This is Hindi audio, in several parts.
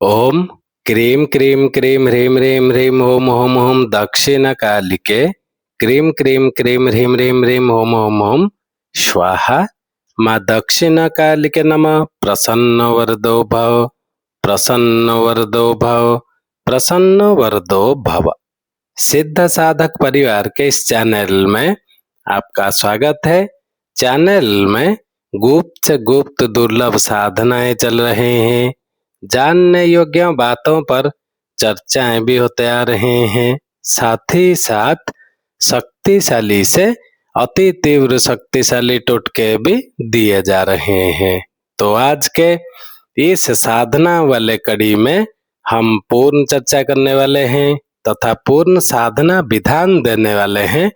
ओम क्रीं क्रीं क्रीं ह्रीं ह्रीं ह्रीं ओम ओम ओम दक्षिणकालिके क्रीं क्रीं क्रीं ह्रीं ह्रीं ह्रीं ओम ओम ओम स्वाहा। माँ दक्षिणकालिके नमः। प्रसन्न वरदो भव, प्रसन्न वरदो भव, प्रसन्न वरदो भव। सिद्ध साधक परिवार के इस चैनल में आपका स्वागत है। चैनल में गुप्त से गुप्त दुर्लभ साधनाएं चल रहे हैं। जानने योग्य बातों पर चर्चाएं भी होते आ रहे हैं। साथ ही साथ शक्तिशाली से अति तीव्र शक्तिशाली टोटके भी दिए जा रहे हैं। तो आज के इस साधना वाले कड़ी में हम पूर्ण चर्चा करने वाले हैं तथा पूर्ण साधना विधान देने वाले हैं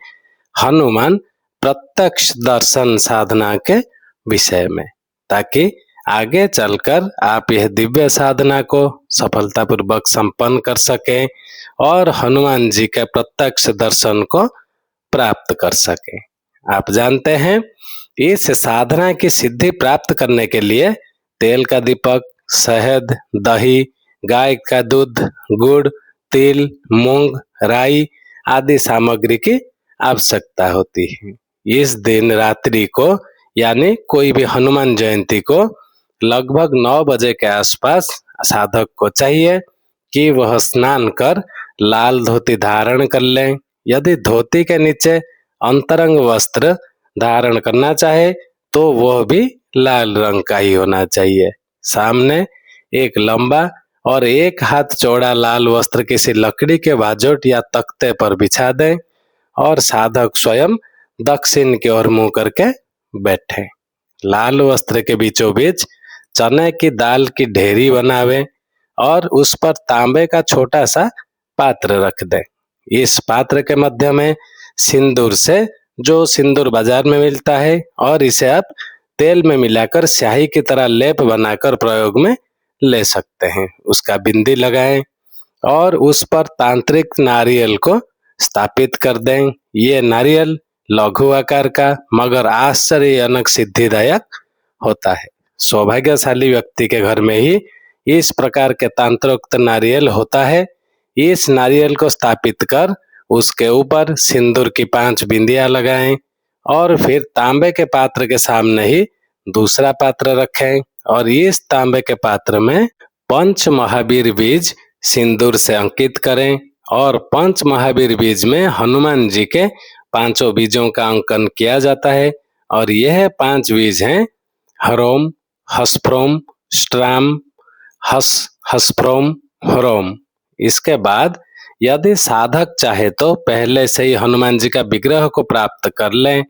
हनुमान प्रत्यक्ष दर्शन साधना के विषय में, ताकि आगे चलकर आप यह दिव्य साधना को सफलतापूर्वक संपन्न कर सकें और हनुमान जी के प्रत्यक्ष दर्शन को प्राप्त कर सकें। आप जानते हैं इस साधना की सिद्धि प्राप्त करने के लिए तेल का दीपक, शहद, दही, गाय का दूध, गुड़, तिल, मूंग, राई आदि सामग्री की आवश्यकता होती है। इस दिन रात्रि को यानी कोई भी हनुमान जयंती को लगभग 9 बजे के आसपास साधक को चाहिए कि वह स्नान कर लाल धोती धारण कर लें। यदि धोती के नीचे अंतरंग वस्त्र धारण करना चाहे तो वह भी लाल रंग का ही होना चाहिए। सामने एक लंबा और 1 हाथ चौड़ा लाल वस्त्र किसी लकड़ी के बाजोट या तख्ते पर बिछा दें और साधक स्वयं दक्षिण की ओर मुंह करके बैठे। लाल वस्त्र के बीचों बीच चने की दाल की ढेरी बनावे और उस पर तांबे का छोटा सा पात्र रख दें। इस पात्र के मध्य में सिंदूर से, जो सिंदूर बाजार में मिलता है, और इसे आप तेल में मिलाकर स्याही की तरह लेप बनाकर प्रयोग में ले सकते हैं। उसका बिंदी लगाएं और उस पर तांत्रिक नारियल को स्थापित कर दें। ये नारियल लघु आकार का मगर आश्चर्यजनक सिद्धिदायक होता है। सौभाग्यशाली व्यक्ति के घर में ही इस प्रकार के तंत्रोक्त नारियल होता है। इस नारियल को स्थापित कर उसके ऊपर सिंदूर की 5 बिंदियां लगाएं और फिर तांबे के पात्र के सामने ही दूसरा पात्र रखें और इस तांबे के पात्र में पंच महावीर बीज सिंदूर से अंकित करें और पंच महावीर बीज में हनुमान जी के 5 बीजों का अंकन किया जाता है और यह 5 बीज हैं हरोम, हस्प्रोम, स्ट्राम, हस्प्रोम, हरोम। इसके बाद यदि साधक चाहे तो पहले से ही हनुमान जी का विग्रह को प्राप्त कर लें।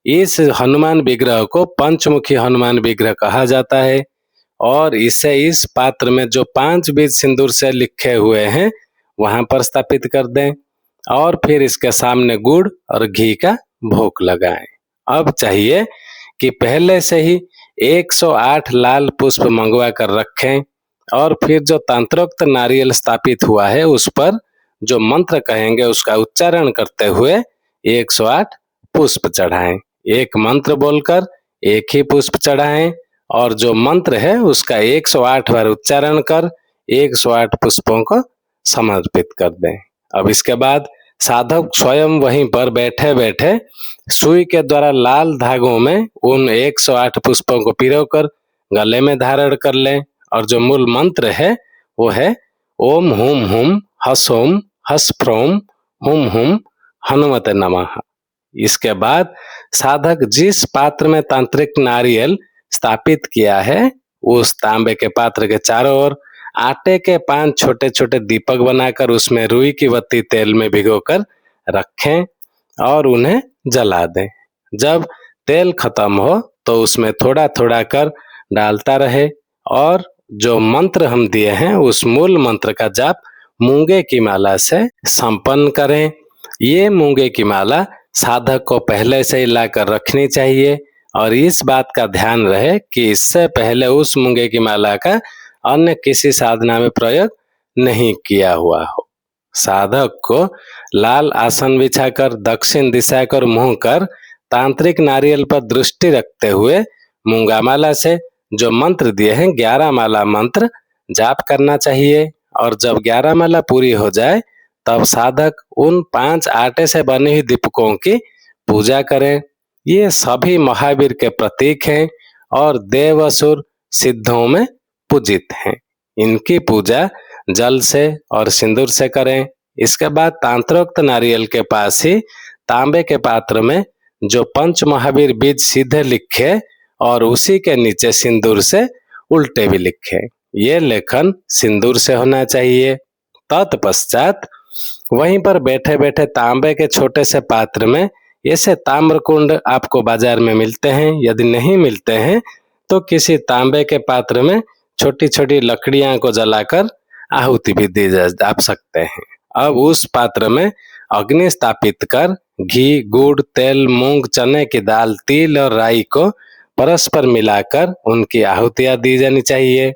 इस हनुमान विग्रह को पंचमुखी हनुमान विग्रह कहा जाता है और इसे इस पात्र में जो 5 बीज सिंदूर से लिखे हुए हैं वहां पर स्थापित कर दें और फिर इसके सामने गुड़ और घी का भोग लगाएं। अब चाहिए कि पहले से ही 108 लाल पुष्प मंगवा कर रखें और फिर जो तंत्रोक्त नारियल स्थापित हुआ है उस पर जो मंत्र कहेंगे उसका उच्चारण करते हुए 108 पुष्प चढ़ाएं। एक मंत्र बोलकर एक ही पुष्प चढ़ाएं और जो मंत्र है उसका 108 बार उच्चारण कर 108 पुष्पों को समर्पित कर दें। अब इसके बाद साधक स्वयं वहीं पर बैठे बैठे सुई के द्वारा लाल धागों में उन 108 पुष्पों को पिरोकर गले में धारण कर लें और जो मूल मंत्र है वो है ओम हुम हुम हसोम हस्प्रोम हुम हुम हनुमते नमः। इसके बाद साधक जिस पात्र में तांत्रिक नारियल स्थापित किया है उस तांबे के पात्र के चारों ओर आटे के 5 छोटे छोटे दीपक बनाकर उसमें रुई की बत्ती तेल में भिगोकर रखें और उन्हें जला दें। जब तेल खत्म हो तो उसमें थोड़ा थोड़ा कर डालता रहे और जो मंत्र हम दिए हैं उस मूल मंत्र का जाप मूंगे की माला से संपन्न करें। ये मूंगे की माला साधक को पहले से ही लाकर रखनी चाहिए और इस बात का ध्यान रहे कि इससे पहले उस मूंगे की माला का अन्य किसी साधना में प्रयोग नहीं किया हुआ हो। साधक को लाल आसन बिछाकर दक्षिण दिशा कर मुंह कर तांत्रिक नारियल पर दृष्टि रखते हुए मूंगा माला से जो मंत्र दिए हैं 11 माला मंत्र जाप करना चाहिए और जब 11 माला पूरी हो जाए तब साधक उन 5 आटे से बने हुए दीपकों की पूजा करें। ये सभी महावीर के प्रतीक हैं और देव असुर सिद्धों में पूजित हैं। इनकी पूजा जल से और सिंदूर से करें। इसके बाद तांत्रोक्त नारियल के पास ही तांबे के पात्र में जो पंच महावीर बीज सीधे लिखे और उसी के नीचे सिंदूर से उल्टे भी लिखे। ये लेखन सिंदूर से होना चाहिए। तत्पश्चात वहीं पर बैठे बैठे तांबे के छोटे से पात्र में ऐसे ताम्रकुंड आपको बाजार में मिलते हैं। यदि नहीं मिलते हैं तो किसी तांबे के पात्र में छोटी छोटी लकड़ियां को जलाकर आहुति भी दी जा सकते हैं। अब उस पात्र में अग्नि स्थापित कर घी, गुड़, तेल, मूंग, चने की दाल, तिल और राई को परस्पर मिलाकर उनकी आहुतियां दी जानी चाहिए।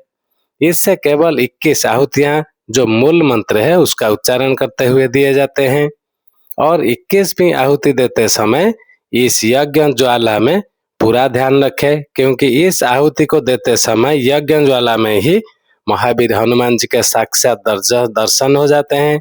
इससे केवल 21 आहुतियां जो मूल मंत्र है उसका उच्चारण करते हुए दिए जाते हैं और 21वीं आहुति देते समय इस यज्ञ ज्वाला में पूरा ध्यान रखें, क्योंकि इस आहुति को देते समय यज्ञ ज्वाला में ही महावीर हनुमान जी के साक्षात दर्शन हो जाते हैं।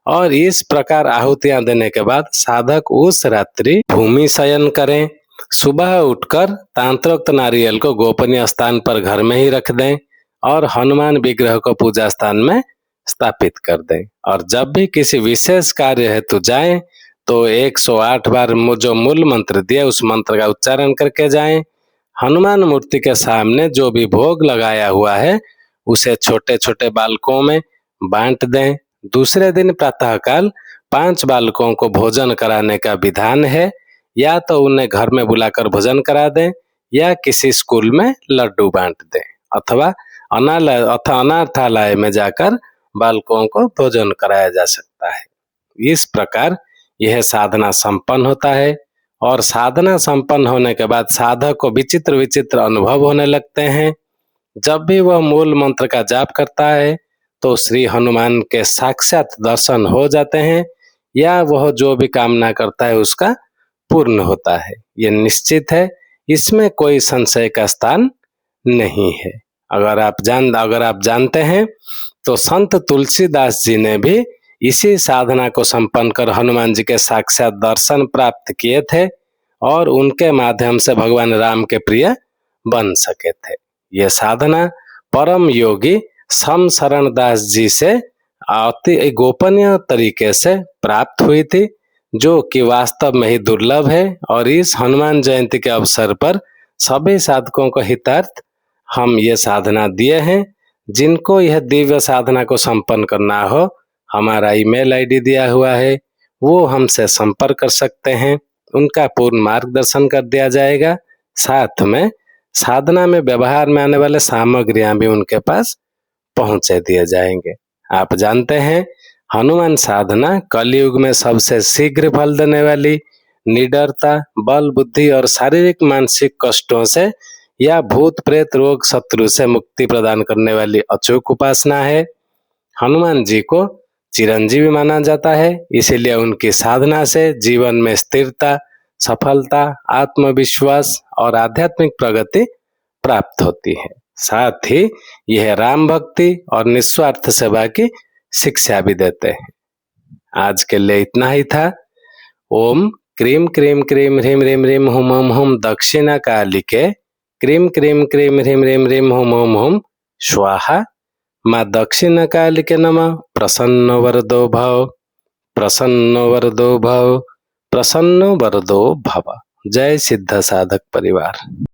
और इस प्रकार आहुतियां देने के बाद साधक उस रात्रि भूमि शयन करें। सुबह उठकर तांत्रोक्त नारियल को गोपनीय स्थान पर घर में ही रख दें और हनुमान विग्रह को पूजा स्थान में स्थापित कर दें। और जब भी किसी विशेष कार्य हेतु जाएं तो 108 बार जो मूल मंत्र दिए उस मंत्र का उच्चारण करके जाएं। हनुमान मूर्ति के सामने जो भी भोग लगाया हुआ है उसे छोटे छोटे बालकों में बांट दें। दूसरे दिन प्रातःकाल 5 बालकों को भोजन कराने का विधान है। या तो उन्हें घर में बुलाकर भोजन करा दें या किसी स्कूल में लड्डू बांट दें अथवा अनाथालय में जाकर बालकों को भोजन कराया जा सकता है। इस प्रकार यह साधना संपन्न होता है और साधना संपन्न होने के बाद साधक को विचित्र विचित्र अनुभव होने लगते हैं। जब भी वह मूल मंत्र का जाप करता है तो श्री हनुमान के साक्षात दर्शन हो जाते हैं या वह जो भी कामना करता है उसका पूर्ण होता है। यह निश्चित है, इसमें कोई संशय का स्थान नहीं है। अगर आप जानते हैं तो संत तुलसीदास जी ने भी इसी साधना को संपन्न कर हनुमान जी के साक्षात दर्शन प्राप्त किए थे और उनके माध्यम से भगवान राम के प्रिय बन सके थे। यह साधना परम योगी सम शरण दास जी से अति गोपनीय तरीके से प्राप्त हुई थी, जो कि वास्तव में ही दुर्लभ है। और इस हनुमान जयंती के अवसर पर सभी साधकों को हितार्थ हम ये साधना दिए हैं। जिनको यह दिव्य साधना को संपन्न करना हो, हमारा ईमेल आईडी दिया हुआ है, वो हमसे संपर्क कर सकते हैं। उनका पूर्ण मार्गदर्शन कर दिया जाएगा। साथ में साधना में व्यवहार में आने वाले सामग्रियां भी उनके पास पहुंचे दिए जाएंगे। आप जानते हैं हनुमान साधना कलयुग में सबसे शीघ्र फल देने वाली, निडरता, बल, बुद्धि और शारीरिक मानसिक कष्टों से या भूत प्रेत रोग शत्रु से मुक्ति प्रदान करने वाली अचूक उपासना है। हनुमान जी को चिरंजीवी माना जाता है, इसीलिए उनकी साधना से जीवन में स्थिरता, सफलता, आत्मविश्वास और आध्यात्मिक प्रगति प्राप्त होती है। साथ ही यह राम भक्ति और निस्वार्थ सेवा की शिक्षा भी देते हैं। आज के लिए इतना ही था। ओम क्रीम क्रीम क्रीम ह्रीम ह्रीम ह्रीम हुम हुम हुम दक्षिणा कालिके क्रीम क्रीम क्रीम ह्रीम ह्रीम ह्रीम हुम हुम हुम स्वाहा। माँ दक्षिणा कालिके नमः। प्रसन्न वरदो भव, प्रसन्न वरदो भव, प्रसन्न वरदो भव। जय सिद्ध साधक परिवार।